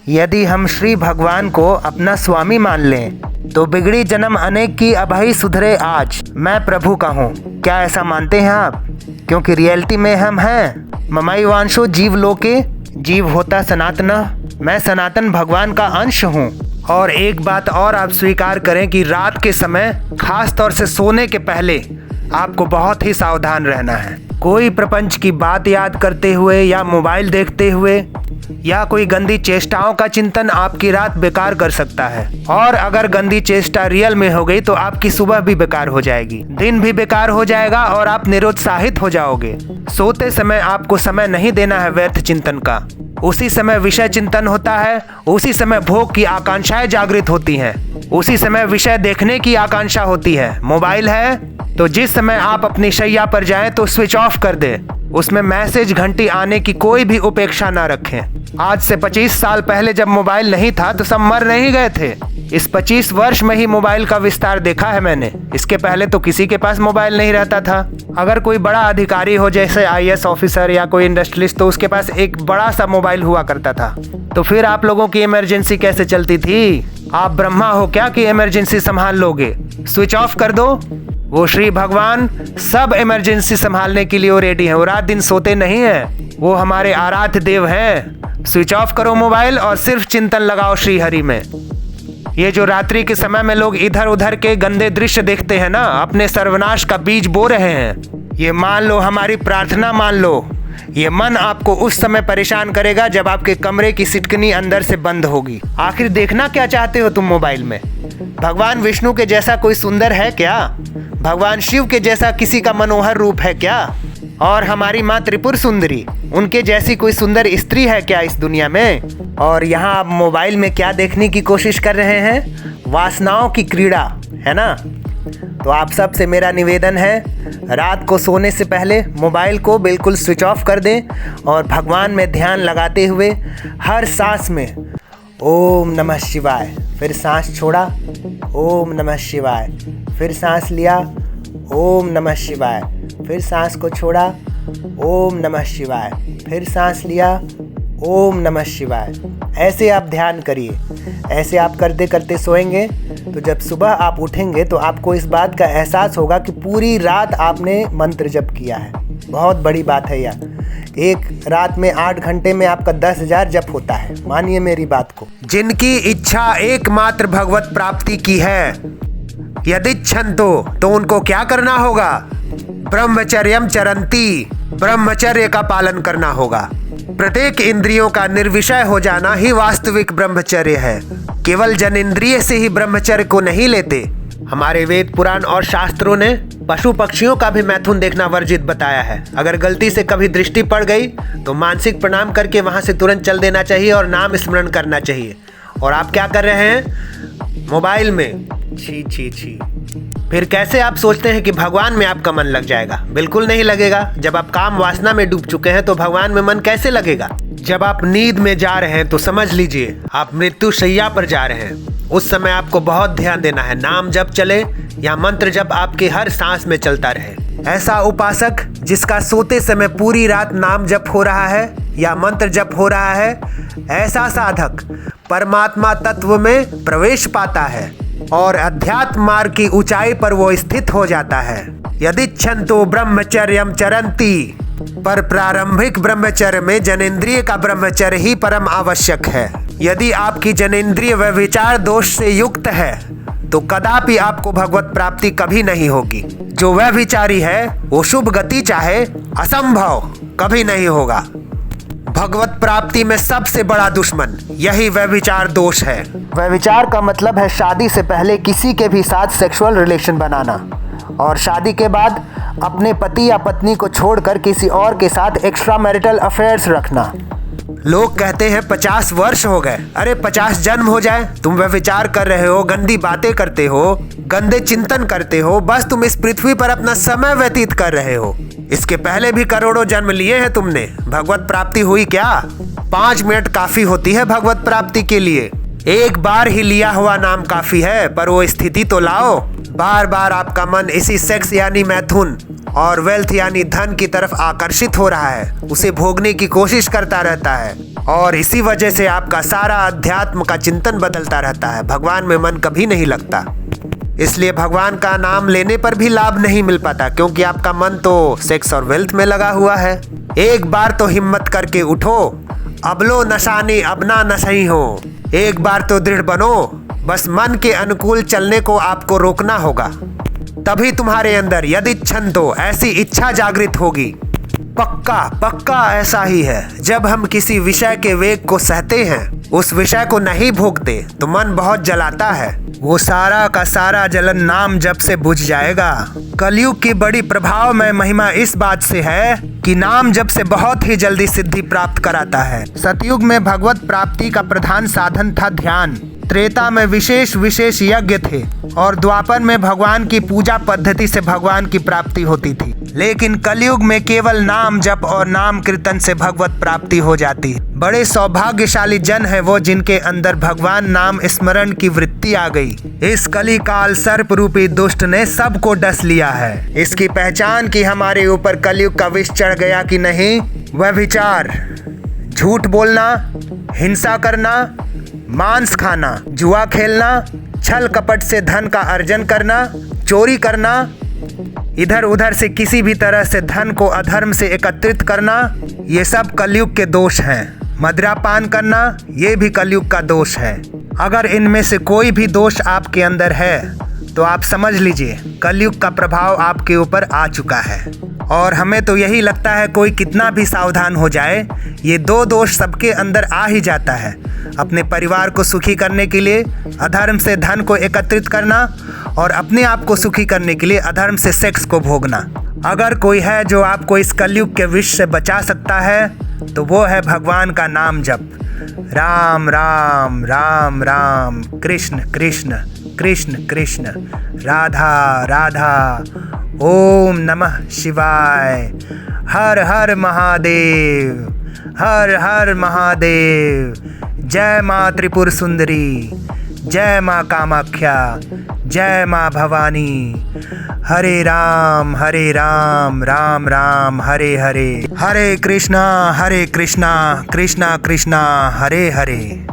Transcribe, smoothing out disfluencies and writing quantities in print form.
यदि हम श्री भगवान को अपना स्वामी मान लें तो बिगड़ी जन्म अनेक की अभई सुधरे आज मैं प्रभु का हूँ। क्या ऐसा मानते हैं आप? क्योंकि रियलिटी में हम हैं ममई वांशो जीव लोके, जीव होता सनातना, मैं सनातन भगवान का अंश हूँ। और एक बात और आप स्वीकार करें कि रात के समय खास तौर से सोने के पहले आपको बहुत ही सावधान रहना है। कोई प्रपंच की बात याद करते हुए या मोबाइल देखते हुए या कोई गंदी चेष्टाओं का चिंतन आपकी रात बेकार कर सकता है। और अगर गंदी चेष्टा रियल में हो गई तो आपकी सुबह भी बेकार हो जाएगी, दिन भी बेकार हो जाएगा और आप निरुत्साहित हो जाओगे। सोते समय आपको समय नहीं देना है व्यर्थ चिंतन का। उसी समय विषय चिंतन होता है, उसी समय भोग की आकांक्षाएं जागृत होती हैं, उसी समय विषय देखने की आकांक्षा होती है। मोबाइल है तो जिस समय आप अपनी शैया पर जाएं तो स्विच ऑफ कर दें। उसमें मैसेज घंटी आने की कोई भी उपेक्षा ना रखें। आज से 25 साल पहले जब मोबाइल नहीं था तो सब मर नहीं गए थे। इस 25 वर्ष में ही मोबाइल का विस्तार देखा है मैंने। इसके पहले तो किसी के पास मोबाइल नहीं रहता था। अगर कोई बड़ा अधिकारी हो जैसे IAS ऑफिसर या कोई इंडस्ट्रियलिस्ट तो उसके पास एक बड़ा सा मोबाइल हुआ करता था। तो फिर आप लोगों की इमरजेंसी कैसे चलती थी? आप ब्रह्मा हो क्या कि इमरजेंसी संभाल लोगे? स्विच ऑफ कर दो। वो श्री भगवान सब इमरजेंसी संभालने के लिए वो रेडी है। वो रात दिन सोते नहीं है, वो हमारे आराध्य देव हैं। स्विच ऑफ करो मोबाइल और सिर्फ चिंतन लगाओ श्री हरि में। ये जो रात्रि के समय में लोग इधर उधर के गंदे दृश्य देखते हैं ना, अपने सर्वनाश का बीज बो रहे हैं। ये मान लो, हमारी प्रार्थना मान लो, ये मन आपको उस समय परेशान करेगा जब आपके कमरे की सिटकनी अंदर से बंद होगी। आखिर देखना क्या चाहते हो तुम मोबाइल में? भगवान विष्णु के जैसा कोई सुंदर है क्या? भगवान शिव के जैसा किसी का मनोहर रूप है क्या? और हमारी माँ त्रिपुर सुंदरी, उनके जैसी कोई सुंदर स्त्री है क्या इस दुनिया में? और यहाँ आप मोबाइल में क्या देखने की कोशिश कर रहे हैं? वासनाओं की क्रीड़ा, है ना? तो आप सब से मेरा निवेदन है, रात को सोने से पहले मोबाइल को बिल्कुल स्विच ऑफ कर दें और भगवान में ध्यान लगाते हुए हर सांस में ओम नमः शिवाय, फिर सांस छोड़ा, ओम नमः शिवाय, फिर सांस लिया, ओम नमः शिवाय, फिर सांस को छोड़ा, ओम नमः शिवाय, फिर सांस लिया, ओम नमः शिवाय। ऐसे आप ध्यान करिए। ऐसे आप करते करते सोएंगे तो जब सुबह आप उठेंगे तो आपको इस बात का एहसास होगा कि पूरी रात आपने मंत्र जप किया है। बहुत बड़ी बात है यह। एक रात में 8 घंटे में आपका 10,000 जप होता है। मानिए मेरी बात को। जिनकी इच्छा एकमात्र भगवत प्राप्ति की है, यदिच्छन्तो, तो उनको क्या करना होगा? ब्रह्मचर्यम चरंती, ब्रह्मचर्य का पालन करना होगा। प्रत्येक इंद्रियों का निर्विषय हो जाना ही वास्तविक ब्रह्मचर्य है। केवल जनेंद्रिय से ही ब्रह्मचर्य को नहीं लेते। हमारे वेद पुराण और शास्त्रों ने पशु पक्षियों का भी मैथुन देखना वर्जित बताया है। अगर गलती से कभी दृष्टि पड़ गई तो मानसिक प्रणाम करके वहां से तुरंत चल देना चाहिए और नाम स्मरण करना चाहिए। और आप क्या कर रहे हैं? मोबाइल में छी छी छी। फिर कैसे आप सोचते हैं कि भगवान में आपका मन लग जाएगा? बिल्कुल नहीं लगेगा। जब आप काम वासना में डूब चुके हैं तो भगवान में मन कैसे लगेगा? जब आप नींद में जा रहे हैं तो समझ लीजिए आप मृत्यु शैया पर जा रहे हैं। उस समय आपको बहुत ध्यान देना है। नाम जप चले या मंत्र जप आपके हर सांस में चलता रहे। ऐसा उपासक जिसका सोते समय पूरी रात नाम जप हो रहा है या मंत्र जप हो रहा है, ऐसा साधक परमात्मा तत्व में प्रवेश पाता है और अध्यात्म मार्ग की ऊंचाई पर वो स्थित हो जाता है। यदिच्छन्तो ब्रह्मचर्यम चरंती, पर प्रारंभिक ब्रह्मचर्य में जनेंद्रिय का ब्रह्मचर्य ही परम आवश्यक है। यदि आपकी जनेंद्रिय व विचार दोष से युक्त है तो कदापि आपको भगवत प्राप्ति कभी नहीं होगी। जो वह विचारी है वो शुभ गति चाहे असंभव कभी नहीं होगा। भगवत प्राप्ति में सबसे बड़ा दुश्मन यही व्यभिचार दोष है। व्यभिचार का मतलब है शादी से पहले किसी के भी साथ सेक्सुअल रिलेशन बनाना और शादी के बाद अपने पति या पत्नी को छोड़कर किसी और के साथ एक्स्ट्रा मैरिटल अफेयर्स रखना। लोग कहते हैं 50 वर्ष हो गए। अरे 50 जन्म हो जाए, तुम व्यभिचार कर रहे हो, गंदी बातें करते हो, गंदे चिंतन करते हो। बस तुम इस पृथ्वी पर अपना समय व्यतीत कर रहे हो। इसके पहले भी करोड़ों जन्म लिए हैं तुमने। भगवत प्राप्ति हुई क्या? 5 मिनट काफी होती है भगवत प्राप्ति के लिए। एक बार ही लिया हुआ नाम काफी है, पर वो स्थिति तो लाओ। बार बार आपका मन इसी सेक्स यानी मैथुन और वेल्थ यानी धन की तरफ आकर्षित हो रहा है, उसे भोगने की कोशिश करता रहता है और इसी वजह से आपका सारा अध्यात्म का चिंतन बदलता रहता है। भगवान में मन कभी नहीं लगता, इसलिए भगवान का नाम लेने पर भी लाभ नहीं मिल पाता, क्योंकि आपका मन तो सेक्स और वेल्थ में लगा हुआ है। एक बार तो हिम्मत करके उठो, अब लो नशानी अब ना नशही हो। एक बार तो दृढ़ बनो, बस मन के अनुकूल चलने को आपको रोकना होगा, तभी तुम्हारे अंदर यदि छंतो ऐसी इच्छा जागृत होगी। पक्का पक्का ऐसा ही है। जब हम किसी विषय के वेग को सहते हैं, उस विषय को नहीं भोगते, तो मन बहुत जलाता है। वो सारा का सारा जलन नाम जप से बुझ जाएगा। कलयुग की बड़ी प्रभावमय महिमा इस बात से है कि नाम जप से बहुत ही जल्दी सिद्धि प्राप्त कराता है। सतयुग में भगवत प्राप्ति का प्रधान साधन था ध्यान। त्रेता में विशेष यज्ञ थे और द्वापर में भगवान की पूजा पद्धति से भगवान की प्राप्ति होती थी। लेकिन कलयुग में केवल नाम जप और नाम कीर्तन से भगवत प्राप्ति हो जाती है। बड़े सौभाग्यशाली जन है वो जिनके अंदर भगवान नाम स्मरण की वृत्ति आ गई। इस कली काल सर्प रूपी दुष्ट ने सबको डस लिया है। इसकी पहचान की हमारे ऊपर कलयुग का विष चढ़ गया कि नहीं, वह विचार, झूठ बोलना, हिंसा करना, मांस खाना, जुआ खेलना, छल कपट से धन का अर्जन करना, चोरी करना, इधर उधर से किसी भी तरह से धन को अधर्म से एकत्रित करना, ये सब कलयुग के दोष हैं। मदिरापान करना, ये भी कलयुग का दोष है। अगर इनमें से कोई भी दोष आपके अंदर है तो आप समझ लीजिए कलयुग का प्रभाव आपके ऊपर आ चुका है। और हमें तो यही लगता है कोई कितना भी सावधान हो जाए, ये दो दोष सबके अंदर आ ही जाता है। अपने परिवार को सुखी करने के लिए अधर्म से धन को एकत्रित करना और अपने आप को सुखी करने के लिए अधर्म से सेक्स को भोगना। अगर कोई है जो आपको इस कलयुग के विष से बचा सकता है तो वो है भगवान का नाम जप। राम राम राम राम, कृष्ण कृष्ण कृष्ण कृष्ण, राधा राधा, ओम नमः शिवाय। हर हर महादेव, हर हर महादेव। जय माँ त्रिपुर सुंदरी, जय माँ कामाख्या, जय माँ भवानी। हरे राम राम राम हरे हरे, हरे कृष्णा कृष्णा कृष्णा हरे हरे।